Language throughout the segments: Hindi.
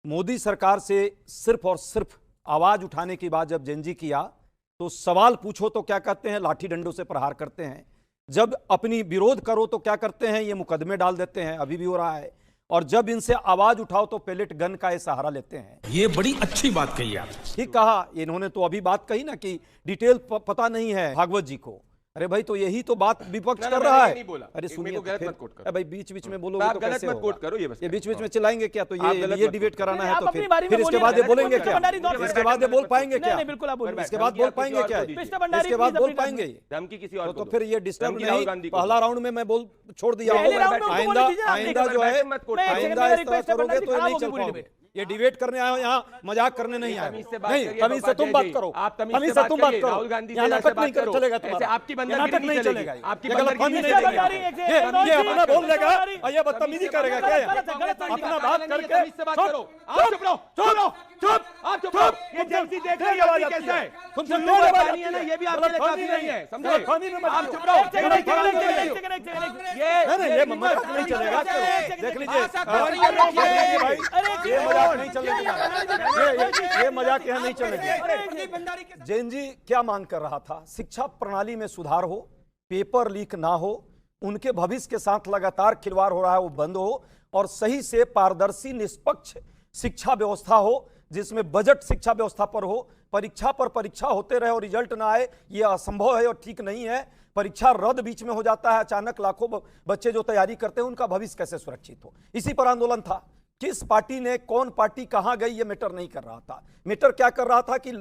मोदी सरकार से सिर्फ और सिर्फ आवाज उठाने की बात जब जेनजी किया तो सवाल पूछो तो क्या कहते हैं, लाठी डंडों से प्रहार करते हैं। जब अपनी विरोध करो तो क्या करते हैं, ये मुकदमे डाल देते हैं, अभी भी हो रहा है। और जब इनसे आवाज उठाओ तो पेलेट गन का ये सहारा लेते हैं। ये बड़ी अच्छी बात कही आप। ठीक कहा, इन्होंने तो अभी बात कही ना कि डिटेल पता नहीं है भागवत जी को। अरे भाई, तो यही तो बात विपक्ष कर रहा है। अरे सुनिए, भाई बीच बीच में बोलोगे तो कैसे होगा? ये बीच बीच में चिल्लाएंगे क्या? तो ये डिबेट कराना है तो फिर इसके बाद ये बोलेंगे क्या? इसके बाद ये बोल पाएंगे क्या? इसके बाद बोल पाएंगे क्या? इसके बाद बोल पाएंगे? तो फिर ये डिस्टर्ब नहीं। पहला राउंड में मैं बोल छोड़ दिया हूँ। आइंदा जो है, आइंदा इस तरह करोगे तो नहीं चल पाओगे। ये डिबेट करने आए हो, यहाँ मजाक करने नहीं आए। नहीं, तमीज से तुम बात करो, तमीज से तुम बात करो। यहाँ नाटक नहीं चलेगा तुम्हारा, नाटक नहीं चलेगा, ये गलतफहमी नहीं चलेगा। ये अपना बोल लेगा और ये बदतमीजी करेगा क्या? अपना बात करके ये जेंजी देख रही है कैसा है? तुम है ना, ये भी आपके लिए काफी नहीं है, समझे? आप चुप रहो। ये मजाक नहीं चलेगा। देख लीजिए, ये मजाक नहीं चलेगा, ये मजाक यहाँ नहीं चलेगा। जेनजी क्या मांग कर रहा था? शिक्षा प्रणाली में सुधार हो, पेपर लीक ना हो, उनके भविष्य के साथ लगातार खिलवाड़ हो रहा है वो बंद हो, और सही से पारदर्शी निष्पक्ष शिक्षा व्यवस्था हो जिसमें बजट शिक्षा व्यवस्था पर हो। परीक्षा पर परीक्षा होते रहे और रिजल्ट ना आए, ये असंभव है और ठीक नहीं है। परीक्षा रद्द बीच में हो जाता है अचानक, लाखों बच्चे जो तैयारी करते हैं उनका भविष्य कैसे सुरक्षित हो। इसी पर आंदोलन था। किस पार्टी ने, कौन पार्टी कहां गई, ये मैटर नहीं कर रहा था। मैटर क्या कर रहा था कि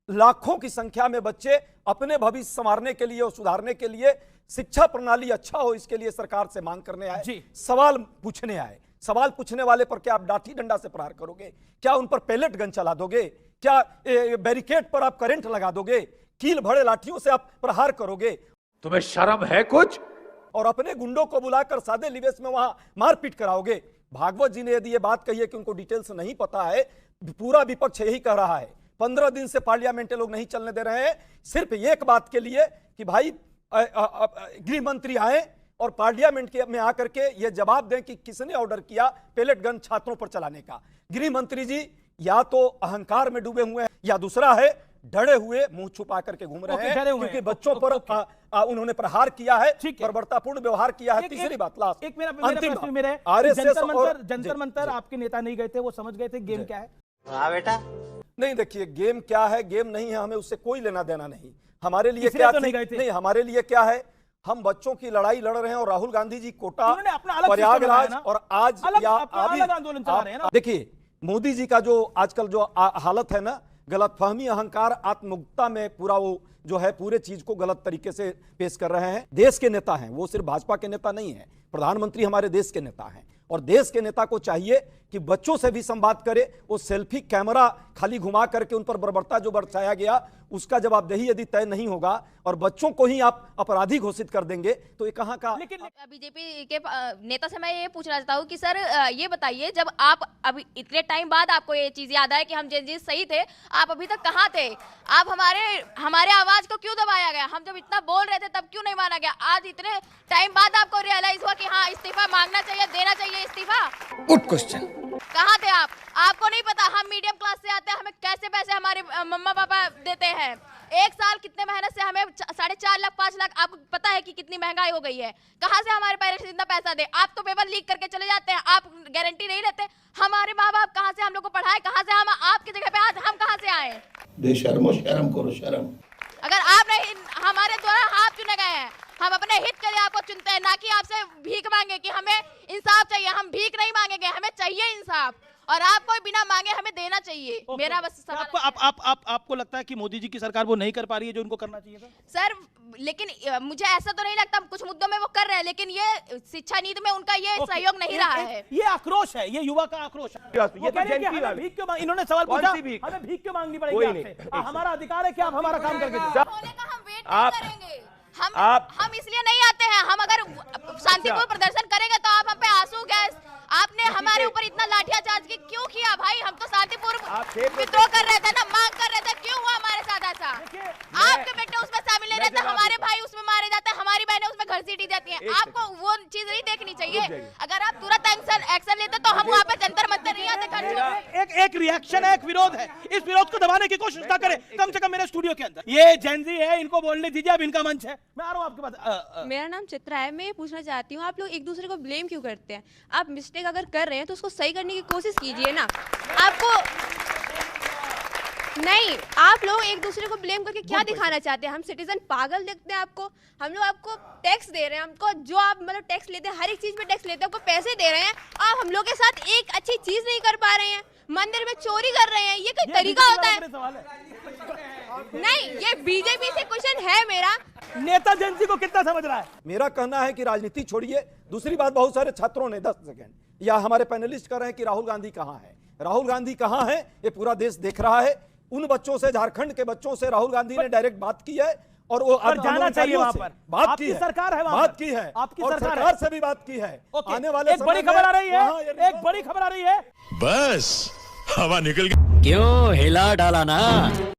लाखों की संख्या में बच्चे अपने भविष्य संवारने के लिए और सुधारने के लिए शिक्षा प्रणाली अच्छा हो, इसके लिए सरकार से मांग करने आए, सवाल पूछने आए। सवाल पूछने वाले पर क्या आप लाठी डंडा से प्रहार करोगे? क्या उन पर पेलेट गन चला दोगे? क्या बैरिकेड पर आप करंट लगा दोगे? कील भरे लाठियों से आप प्रहार करोगे? तुम्हें शर्म है कुछ? और अपने गुंडों को बुलाकर सादे लिवेश में वहां मारपीट कराओगे? भागवत जी ने यदि ये बात कही है कि उनको डिटेल्स नहीं पता है, पूरा विपक्ष यही कह रहा है। 15 दिन से पार्लियामेंट लोग नहीं चलने दे रहे हैं, सिर्फ एक बात के लिए कि भाई गृह मंत्री आए और पार्लियामेंट में आकर के ये जवाब दें कि किसने ऑर्डर किया पेलेट गन छात्रों पर चलाने का। गृह मंत्री जी या तो अहंकार में डूबे हुए हैं, या दूसरा है डरे हुए मुंह छुपा करके घूम रहे हैं, क्योंकि बच्चों पर उन्होंने प्रहार किया है, बर्बरतापूर्ण व्यवहार किया है। तीसरी बात, लास्ट एक मेरा आरएसएस और जंतर मंतर आपके नेता नहीं गए थे, वो समझ गए थे गेम क्या है। हाँ बेटा, नहीं देखिए, गेम क्या है गेम नहीं है, हमें उससे कोई लेना देना नहीं। हमारे लिए क्या तो नहीं, हमारे लिए क्या है, हम बच्चों की लड़ाई लड़ रहे हैं और राहुल गांधी जी कोटा, प्रयागराज और आज या देखिए मोदी जी का जो आजकल जो हालत है ना, गलतफहमी, अहंकार, आत्ममुक्ता में पूरा वो जो है पूरे चीज को गलत तरीके से पेश कर रहे हैं। देश के नेता हैं वो, सिर्फ भाजपा के नेता नहीं है। प्रधानमंत्री हमारे देश के नेता हैं और देश के नेता को चाहिए कि बच्चों से भी संवाद करे। वो सेल्फी कैमरा खाली घुमा करके उन पर बर्बरता जो बरसाया गया उसका जवाबदेही यदि तय नहीं होगा और बच्चों को ही आप अपराधी घोषित कर देंगे तो ये कहां का। लेकिन बीजेपी के नेता से मैं ये पूछना चाहता हूँ कि सर ये बताइए, जब आप अभी इतने टाइम बाद आपको ये चीज याद आया कि हम जेनजी सही थे, आप अभी तक कहाँ थे? आप हमारे आवाज को क्यों दबाया गया? हम जब इतना बोल रहे थे तब क्यों नहीं माना गया? आज इतने टाइम बाद आपको रियलाइज हुआ कि हाँ इस्तीफा मांगना चाहिए, देना चाहिए इस्तीफा? Good question. कहाँ थे आप? आपको नहीं पता हम मीडियम क्लास से आते हैं, हमें कैसे पैसे हमारे मम्मा पापा देते हैं? एक साल कितने मेहनत से हमें 4.5 लाख 5 लाख, आपको पता है कि कितनी महंगाई हो गई है? कहाँ से हमारे पेरेंट्स इतना पैसा दे? आप तो पेपर लीक करके चले जाते हैं, आप गारंटी नहीं लेते। हमारे माँ बाप कहाँ से हम लोग को पढ़ाए? कहाँ से हम आपकी जगह पे आज हम कहाँ से आए? बेशर्मो, शर्म करो शर्म। अगर आप नहीं, हमारे द्वारा आप चुने गए हैं, हम अपने हित के लिए आपको चुनते हैं, ना कि आपसे भीख मांगे कि हमें इंसाफ चाहिए। हम भीख नहीं मांगेंगे, हमें चाहिए इंसाफ, और आपको बिना मांगे हमें देना चाहिए। मेरा बस सवाल आपको लगता है कि मोदी जी की सरकार वो नहीं कर पा रही है जो उनको करना चाहिए था? सर लेकिन मुझे ऐसा तो नहीं लगता, कुछ मुद्दों में वो कर रहे हैं, लेकिन ये शिक्षा नीति में उनका ये सहयोग नहीं रहा है। ये आक्रोश है, ये युवा का आक्रोश है। इन्होंने सवाल पूछा हमें भीख क्यों मांगनी पड़ेगी आपसे? हमारा अधिकार है कि आप हमारा काम करके दें। हम वेट नहीं करेंगे, हम इसलिए नहीं आते हैं। हम अगर शांतिपूर्ण प्रदर्शन करेंगे तो आप हम पे आंसू गैस, आपने हमारे ऊपर इतना लाठियाचार्ज क्यों किया भाई? हम तो शांतिपूर्ण विद्रोह कर रहे थे ना, मांग कर रहे थे, क्यों हुआ हमारे साथ ऐसा? आपके बेटे उसमें शामिल नहीं रहते, हमारे भाई उसमें मारे जाते हैं, हमारी बहनें उसमें घसीटी जाती हैं। आपको वो चीज नहीं देखनी चाहिए। अगर आप तुरंत एक्शन लेते तो हम वहाँ पे जंतर मंतर नहीं आते। एक रिएक्शन है, एक विरोध है। इस विरोध को दबाने की कोशिश ना करें, कम से कम मेरे स्टूडियो के अंदर। ये जेनजी है, इनको बोलने दीजिए, अब इनका मंच है। मैं आ रहा हूं आपके पास। मेरा नाम चित्रा है। मैं ये पूछना चाहती हूँ, आप लोग एक दूसरे को ब्लेम क्यों करते हैं? आप मिस्टेक अगर कर रहे हैं तो उसको सही करने की कोशिश कीजिए ना। आपको नहीं, आप लोग एक दूसरे को ब्लेम करके क्या दिखाना चाहते हैं? हम सिटीजन पागल देखते हैं आपको? हम लोग आपको टैक्स दे रहे हैं, हमको जो आप मतलब टैक्स लेते हैं, हर एक चीज में टैक्स लेते हैं, आपको पैसे दे रहे हैं, आप हम लोग के साथ एक अच्छी चीज नहीं कर पा रहे हैं, मंदिर में चोरी कर रहे हैं। ये कोई तरीका होता है? नहीं, ये बीजेपी से क्वेश्चन है मेरा। नेता जेनजी को कितना समझ रहा है? मेरा कहना है कि राजनीति छोड़िए। दूसरी बात, बहुत सारे छात्रों ने 10 सेकंड या हमारे पैनलिस्ट कर रहे हैं कि राहुल गांधी कहां है। राहुल गांधी कहां है ये पूरा देश देख रहा है। उन बच्चों से, झारखंड के बच्चों से राहुल गांधी ने डायरेक्ट बात की है और वो जाना चाहिए वहां पर। बात आपकी की है, सरकार है वहां बात पर। की है, आपकी और सरकार सरकार है। से भी बात की है। ओके, आने वाले एक बड़ी खबर आ रही है, एक बड़ी खबर आ रही है। बस हवा निकल गई। क्यों हिला डाला ना?